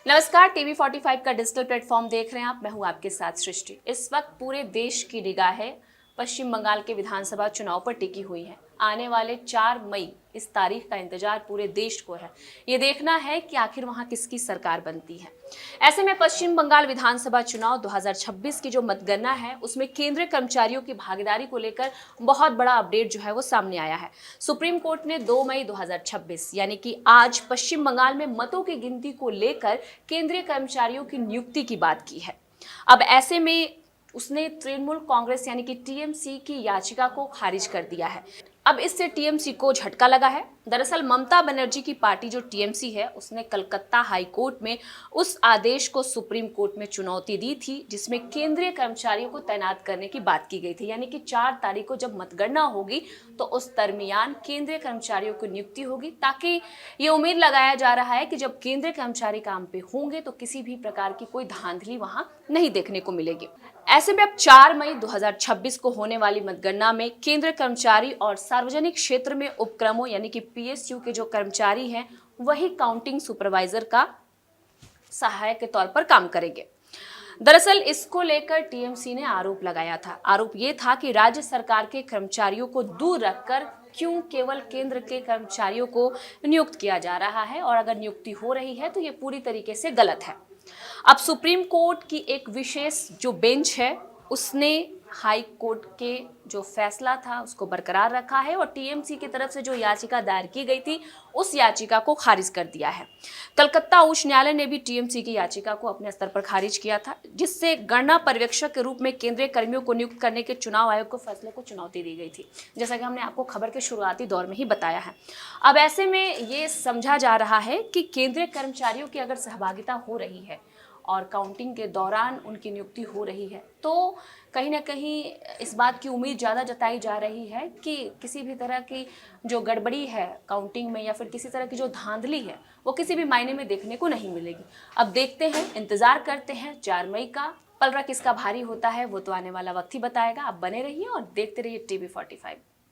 नमस्कार, टीवी 45 का digital platform देख रहे हैं आप। मैं हूं आपके साथ सृष्टि। इस वक्त पूरे देश की निगाहें पश्चिम बंगाल के विधानसभा चुनाव पर टिकी हुई हैं। आने वाले 4 मई इस तारीख का इंतजार पूरे देश को है। ये देखना है कि आखिर वहां किसकी सरकार बनती है। ऐसे में पश्चिम बंगाल विधानसभा चुनाव 2026 की जो मतगणना है, उसमें केंद्रीय कर्मचारियों की भागीदारी को लेकर बहुत बड़ा अपडेट जो है वो सामने आया है। सुप्रीम कोर्ट ने 2 मई 2026 यानी कि आज पश्चिम बंगाल में मतों की गिनती को लेकर केंद्रीय कर्मचारियों की नियुक्ति की बात की है। अब ऐसे में उसने तृणमूल कांग्रेस यानी कि टीएमसी की याचिका को खारिज कर दिया है। अब इससे टीएमसी को झटका लगा है। दरअसल ममता बनर्जी की पार्टी जो टीएमसी है, उसने कलकत्ता हाई कोर्ट में उस आदेश को सुप्रीम कोर्ट में चुनौती दी थी जिसमें केंद्रीय कर्मचारियों को तैनात करने की बात की गई थी। यानी कि 4 तारीख को जब मतगणना होगी तो उस दरमियान केंद्रीय कर्मचारियों की नियुक्ति होगी, ताकि ये उम्मीद लगाया जा रहा है कि जब केंद्रीय कर्मचारी काम पे होंगे तो किसी भी प्रकार की कोई धांधली वहां नहीं देखने को मिलेगी। ऐसे में अब 4 मई 2026 को होने वाली मतगणना में केंद्रीय कर्मचारी और सार्वजनिक क्षेत्र में उपक्रमों यानी कि पीएसयू के जो कर्मचारी हैं, वही काउंटिंग सुपरवाइजर का सहायक के तौर पर काम करेंगे। दरअसल इसको लेकर टीएमसी ने आरोप लगाया था। आरोप ये था कि राज्य सरकार के कर्मचारियों को दूर रखकर क्यों केवल केंद्र के कर्मचारियों को नियुक्त किया जा रहा है, और अगर नियुक्ति हो रही है तो ये पूरी तरीके से गलत है। अब सुप्रीम कोर्ट की एक विशेष जो बेंच है, उसने हाई कोर्ट के जो फैसला था उसको बरकरार रखा है और टीएमसी की तरफ से जो याचिका दायर की गई थी उस याचिका को खारिज कर दिया है। कलकत्ता उच्च न्यायालय ने भी टीएमसी की याचिका को अपने स्तर पर खारिज किया था, जिससे गणना पर्यवेक्षक के रूप में केंद्रीय कर्मियों को नियुक्त करने के चुनाव आयोग के फैसले को चुनौती दी गई थी, जैसा कि हमने आपको खबर के शुरुआती दौर में ही बताया है। अब ऐसे में ये समझा जा रहा है कि केंद्रीय कर्मचारियों की अगर सहभागिता हो रही है और काउंटिंग के दौरान उनकी नियुक्ति हो रही है, तो कहीं ना कहीं इस बात की उम्मीद ज़्यादा जताई जा रही है कि किसी भी तरह की जो गड़बड़ी है काउंटिंग में या फिर किसी तरह की जो धांधली है वो किसी भी मायने में देखने को नहीं मिलेगी। अब देखते हैं, इंतज़ार करते हैं 4 मई का। पलड़ा किसका भारी होता है वो तो आने वाला वक्त ही बताएगा। आप बने रहिए और देखते रहिए टीवी 45।